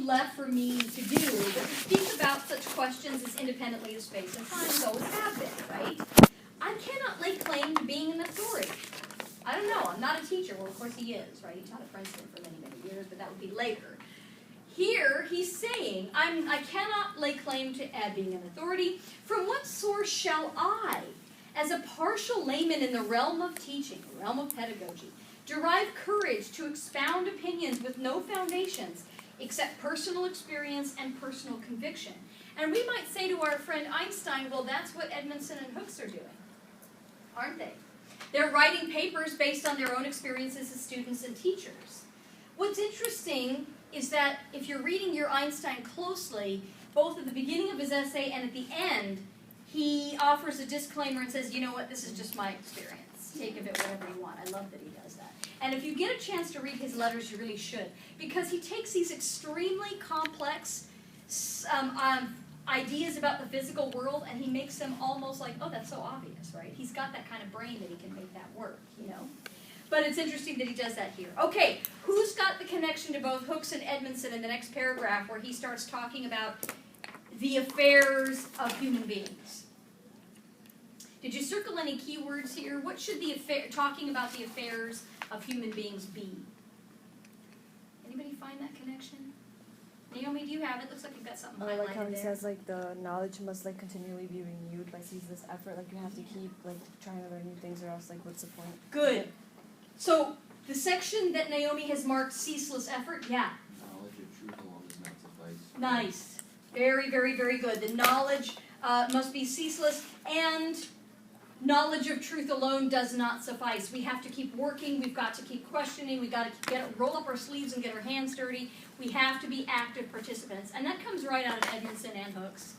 left for me to do but to speak about such questions as independently as space and time has always have been, right? I cannot lay claim to being an authority. I don't know, I'm not a teacher. Well, of course he is, right? He taught at Princeton for many, many years, but that would be later. Here, he's saying, I cannot lay claim to being an authority. From what source shall I, as a partial layman in the realm of teaching, the realm of pedagogy, derive courage to expound opinions with no foundations except personal experience and personal conviction? And we might say to our friend Einstein, well, that's what Edmondson and Hooks are doing, aren't they? They're writing papers based on their own experiences as students and teachers. What's interesting is that if you're reading your Einstein closely, both at the beginning of his essay and at the end, he offers a disclaimer and says, you know what, this is just my experience. Take of it whatever you want. I love that he does that. And if you get a chance to read his letters, you really should. Because he takes these extremely complex ideas about the physical world and he makes them almost like, oh, that's so obvious, right? He's got that kind of brain that he can make that work, you know? But it's interesting that he does that here. Okay, who's got the connection to both Hooks and Edmondson in the next paragraph where he starts talking about the affairs of human beings? Did you circle any keywords here? What should the talking about the affairs of human beings be? Anybody find that connection? Naomi, do you have it? Looks like you've got something highlighted like how he there. says, like, the knowledge must, like, continually be renewed by ceaseless effort. Like, you have to keep, like, trying to learn new things or else, like, what's the point? Good. So, the section that Naomi has marked ceaseless effort, yeah. Knowledge of truth alone does not suffice. Nice. Very, very, very good. The knowledge must be ceaseless, and knowledge of truth alone does not suffice. We have to keep working. We've got to keep questioning. We've got to roll up our sleeves and get our hands dirty. We have to be active participants. And that comes right out of Edmondson and Hooks.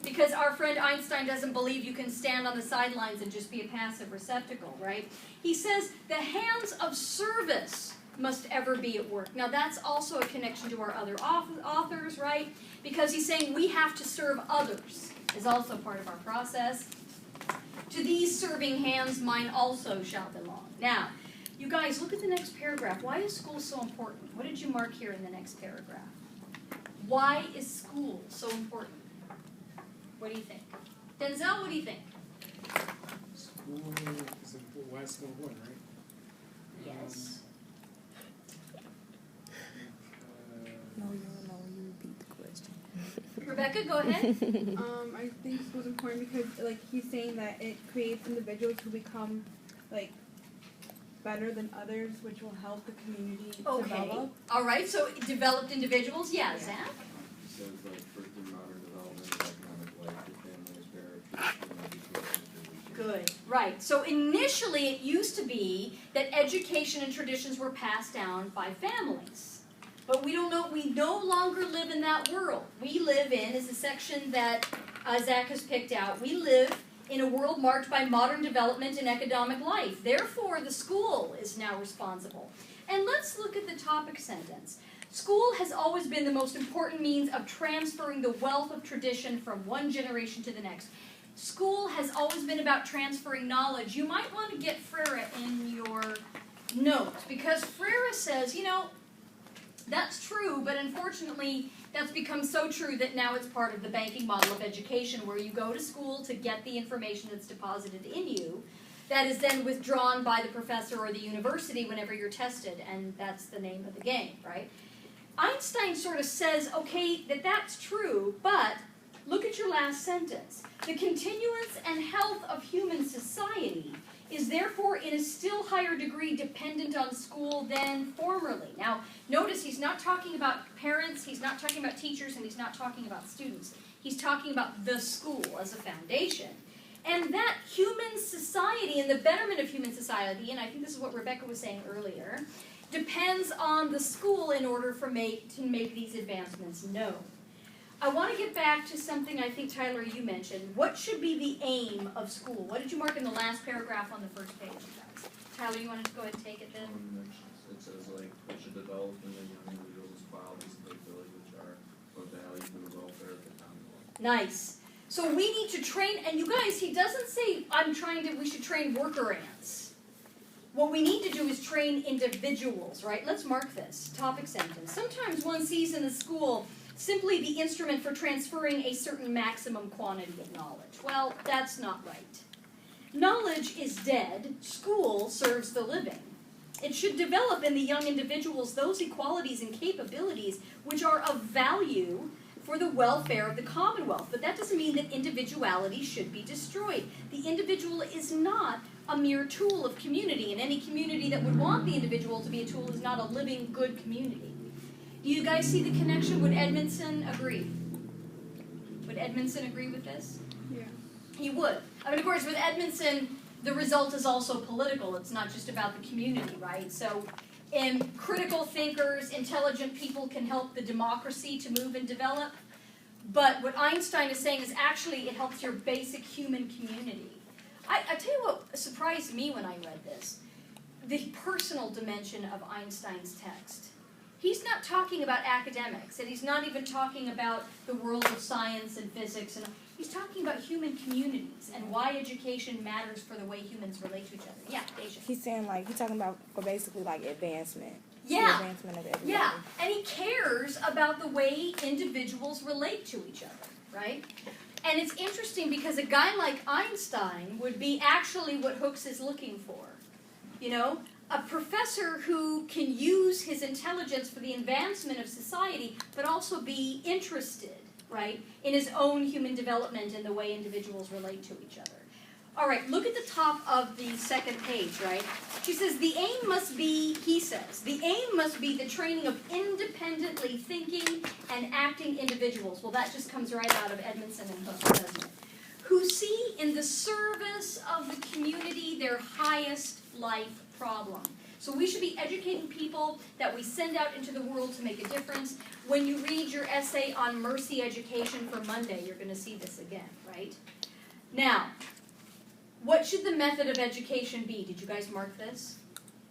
Because our friend Einstein doesn't believe you can stand on the sidelines and just be a passive receptacle, right? He says the hands of service must ever be at work. Now that's also a connection to our other authors, right? Because he's saying we have to serve others is also part of our process. To these serving hands mine also shall belong. Now, you guys, look at the next paragraph. Why is school so important? What did you mark here in the next paragraph? Why is school so important? What do you think? Denzel, what do you think? School is why is school important, right? Yes. No, you repeat the question. Rebecca, go ahead. I think school's important because, like, he's saying that it creates individuals who become, like, better than others, which will help the community develop. All right, so developed individuals, yeah, Zach? It says, like, first in modern development of economic life, the family is bare of tradition and education. Good, right. So initially it used to be that education and traditions were passed down by families. But we no longer live in that world. We live in, is the section that Zach has picked out, we live in a world marked by modern development and economic life. Therefore, the school is now responsible. And let's look at the topic sentence. School has always been the most important means of transferring the wealth of tradition from one generation to the next. School has always been about transferring knowledge. You might want to get Freire in your notes, because Freire says, you know, that's true, but unfortunately, that's become so true that now it's part of the banking model of education, where you go to school to get the information that's deposited in you, that is then withdrawn by the professor or the university whenever you're tested, and that's the name of the game, right? Einstein sort of says, okay, that's true, but look at your last sentence. The continuance and health of human society is therefore in a still higher degree dependent on school than formerly. Now, notice he's not talking about parents, he's not talking about teachers, and he's not talking about students. He's talking about the school as a foundation. And that human society and the betterment of human society, and I think this is what Rebecca was saying earlier, depends on the school in order to make these advancements known. I want to get back to something I think, Tyler, you mentioned. What should be the aim of school? What did you mark in the last paragraph on the first page, guys? Tyler, you want to go ahead and take it then? It says, like, it should develop in the young individuals qualities of ability which are both values and the welfare of the commonwealth. Nice. So we need to train, and you guys, he doesn't say, we should train worker ants. What we need to do is train individuals, right? Let's mark this. Topic sentence. Sometimes one sees in the school simply the instrument for transferring a certain maximum quantity of knowledge. Well, that's not right. Knowledge is dead. School serves the living. It should develop in the young individuals those equalities and capabilities which are of value for the welfare of the Commonwealth. But that doesn't mean that individuality should be destroyed. The individual is not a mere tool of community, and any community that would want the individual to be a tool is not a living, good community. Do you guys see the connection? Would Edmondson agree? Would Edmondson agree with this? Yeah. He would. I mean, of course, with Edmondson, the result is also political. It's not just about the community, right? So, critical thinkers, intelligent people can help the democracy to move and develop. But what Einstein is saying is actually it helps your basic human community. I tell you what surprised me when I read this. The personal dimension of Einstein's text. He's not talking about academics, and he's not even talking about the world of science and physics. And he's talking about human communities and why education matters for the way humans relate to each other. Yeah, Deja. He's saying, like, he's talking about for basically, like, advancement. Yeah. The advancement of everybody. Yeah, and he cares about the way individuals relate to each other, right? And it's interesting because a guy like Einstein would be actually what Hooks is looking for. You know, a professor who can use his intelligence for the advancement of society, but also be interested, right, in his own human development and the way individuals relate to each other. All right, look at the top of the second page, right? She says, the aim must be, he says, the aim must be the training of independently thinking and acting individuals. Well, that just comes right out of Edmondson and Hooks, doesn't it? Who see in the service of the community their highest life problem. So we should be educating people that we send out into the world to make a difference. When you read your essay on Mercy Education for Monday, you're going to see this again, right? Now, what should the method of education be? Did you guys mark this?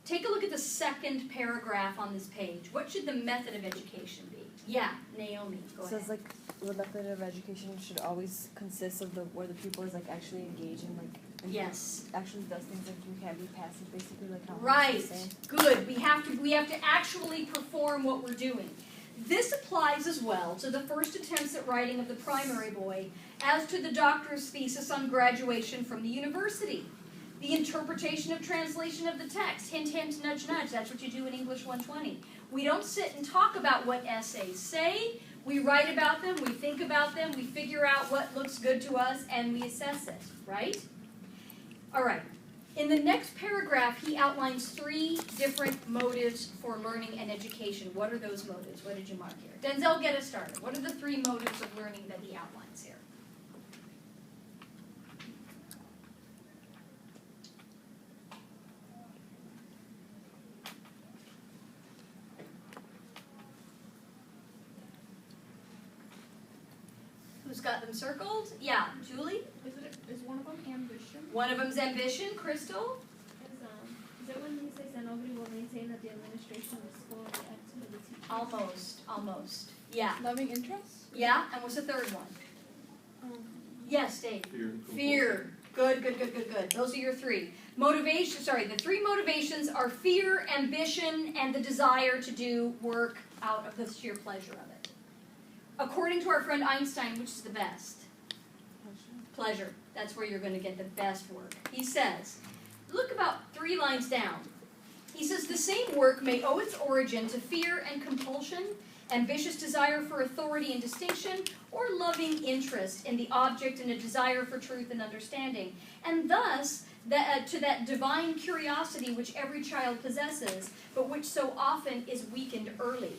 Take a look at the second paragraph on this page. What should the method of education be? Yeah, Naomi, go So ahead. it's like the method of education should always consist of where the pupil is like actually engaging, like and Yes. actually does things like you can't be passive, basically like how Right. Hooks is saying. Good. We have to actually perform what we're doing. This applies as well to the first attempts at writing of the primary boy as to the doctor's thesis on graduation from the university. The interpretation of translation of the text. Hint, hint, nudge, nudge. That's what you do in English 120. We don't sit and talk about what essays say. We write about them, we think about them, we figure out what looks good to us, and we assess it, right? All right. In the next paragraph, he outlines 3 different motives for learning and education. What are those motives? What did you mark here? Denzel, get us started. What are the 3 motives of learning that he outlines here? Who's got them circled? Yeah, Julie? Is one of them ambition? One of them's ambition. Crystal? Is it when he says that nobody will maintain that the administration of the school will add to the teachers? Almost. Yeah. Loving interest? Yeah, and what's the third one? Yes, Dave. Fear. Good. Those are your 3. The 3 motivations are fear, ambition, and the desire to do work out of the sheer pleasure of it. According to our friend Einstein, which is the best? Pleasure. That's where you're going to get the best work. He says, look about 3 lines down. He says, the same work may owe its origin to fear and compulsion, ambitious desire for authority and distinction, or loving interest in the object and a desire for truth and understanding, and thus to that divine curiosity which every child possesses, but which so often is weakened early.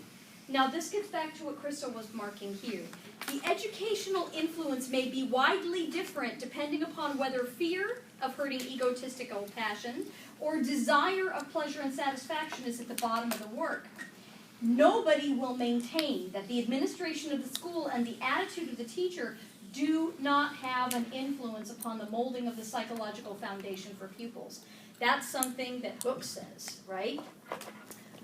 Now this gets back to what Crystal was marking here. The educational influence may be widely different depending upon whether fear of hurting egotistical passion or desire of pleasure and satisfaction is at the bottom of the work. Nobody will maintain that the administration of the school and the attitude of the teacher do not have an influence upon the molding of the psychological foundation for pupils. That's something that Hooks says, right?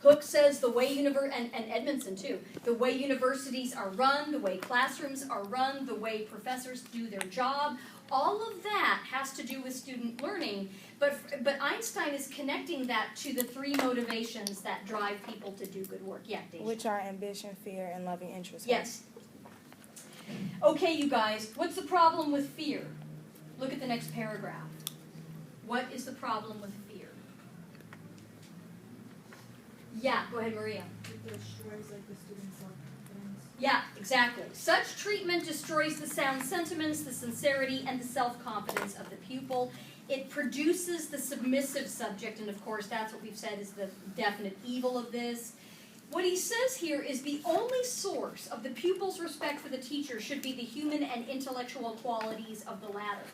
Hooks says the way and Edmondson too, the way universities are run, the way classrooms are run, the way professors do their job, All of that has to do with student learning, but Einstein is connecting that to the three motivations that drive people to do good work. Yeah, Deja. Which are ambition, fear, and loving interest. Yes. Okay, you guys, what's the problem with fear? Look at the next paragraph. What is the problem with fear? Yeah, go ahead, Maria. It destroys like the student's self-confidence. Yeah, exactly. Such treatment destroys the sound sentiments, the sincerity, and the self-confidence of the pupil. It produces the submissive subject, and of course that's what we've said is the definite evil of this. What he says here is the only source of the pupil's respect for the teacher should be the human and intellectual qualities of the latter,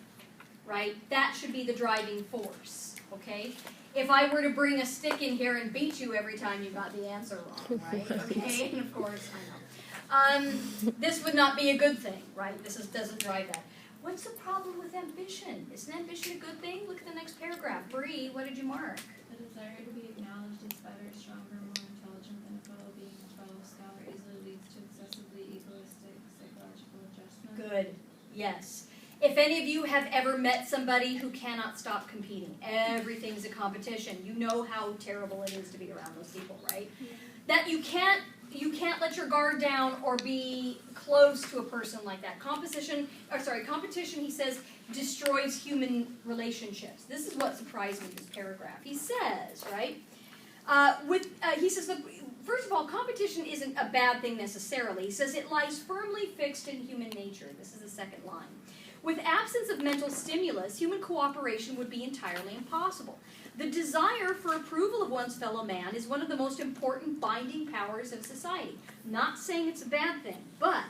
right? That should be the driving force, okay? If I were to bring a stick in here and beat you every time you got the answer wrong, right? Okay, and of course, I know. This would not be a good thing, right? Doesn't drive that. What's the problem with ambition? Isn't ambition a good thing? Look at the next paragraph. Bree, what did you mark? The desire to be acknowledged is better, stronger, more intelligent than a fellow being. A fellow scholar easily leads to excessively egoistic psychological adjustment. Good. Yes. If any of you have ever met somebody who cannot stop competing, everything's a competition. You know how terrible it is to be around those people, right? That you can't let your guard down or be close to a person like that. Competition, he says, destroys human relationships. This is what surprised me in this paragraph. He says, right, he says, first of all, competition isn't a bad thing necessarily. He says it lies firmly fixed in human nature. This is the second line. With absence of mental stimulus, human cooperation would be entirely impossible. The desire for approval of one's fellow man is one of the most important binding powers of society. Not saying it's a bad thing, but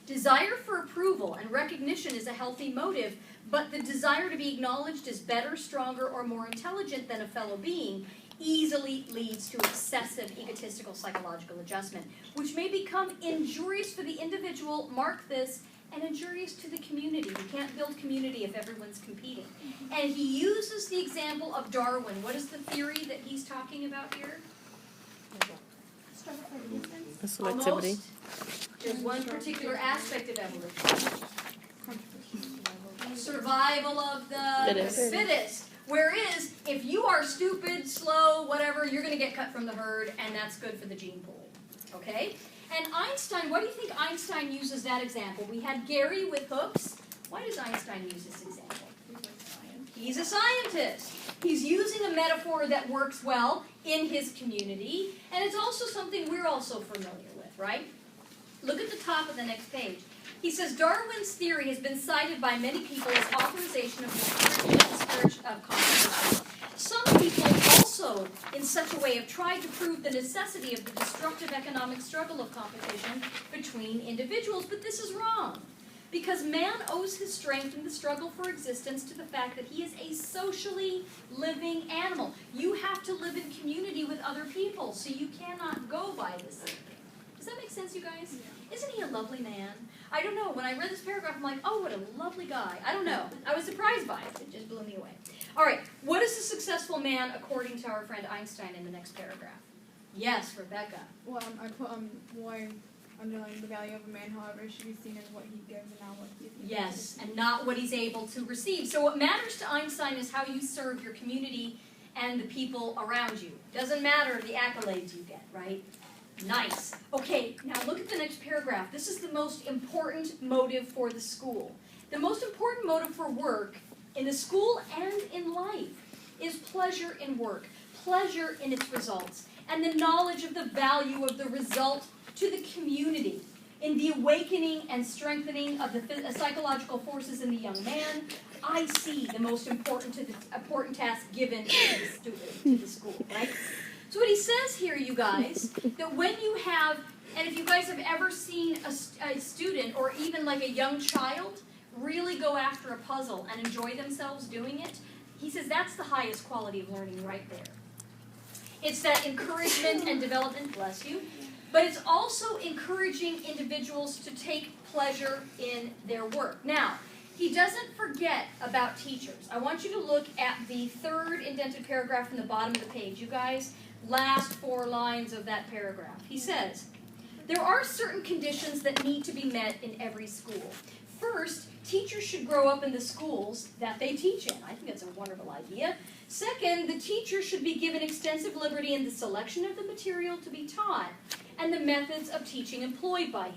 desire for approval and recognition is a healthy motive, but the desire to be acknowledged as better, stronger, or more intelligent than a fellow being easily leads to excessive egotistical psychological adjustment, which may become injurious for the individual, mark this, and injurious to the community. You can't build community if everyone's competing. And he uses the example of Darwin. What is the theory that he's talking about here? Selectivity. Almost. There's one particular aspect of evolution. Survival of the fittest. Whereas, if you are stupid, slow, whatever, you're going to get cut from the herd, and that's good for the gene pool. Okay? And Einstein, why do you think Einstein uses that example? We had Gary with hooks. Why does Einstein use this example? He's a scientist. He's using a metaphor that works well in his community, and it's also something we're also familiar with, right? Look at the top of the next page. He says, Darwin's theory has been cited by many people as authorization of the spirit of competition. Some people also, in such a way, have tried to prove the necessity of the destructive economic struggle of competition between individuals, but this is wrong. Because man owes his strength in the struggle for existence to the fact that he is a socially living animal. You have to live in community with other people, so you cannot go by this thinking. Does that make sense, you guys? Yeah. Isn't he a lovely man? I don't know. When I read this paragraph, I'm like, oh, what a lovely guy. I don't know. I was surprised by it. It just blew me away. All right. What is a successful man according to our friend Einstein in the next paragraph? Yes, Rebecca. Well, I put why underlying the value of a man, however, should be seen as what he gives and not what he is. Yes, and not what he's able to receive. So what matters to Einstein is how you serve your community and the people around you. Doesn't matter the accolades you get, right? Nice. Okay, now look at the next paragraph. This is the most important motive for the school. The most important motive for work in the school and in life is pleasure in work, pleasure in its results, and the knowledge of the value of the result to the community in the awakening and strengthening of the psychological forces in the young man. I see the most important task given to the school, right? So what he says here, you guys, that when you have, and if you guys have ever seen a student or even like a young child really go after a puzzle and enjoy themselves doing it, he says that's the highest quality of learning right there. It's that encouragement and development, bless you, but it's also encouraging individuals to take pleasure in their work. Now, he doesn't forget about teachers. I want you to look at the third indented paragraph from the bottom of the page. You guys, last 4 lines of that paragraph. He says, there are certain conditions that need to be met in every school. First, teachers should grow up in the schools that they teach in. I think that's a wonderful idea. Second, the teacher should be given extensive liberty in the selection of the material to be taught and the methods of teaching employed by him.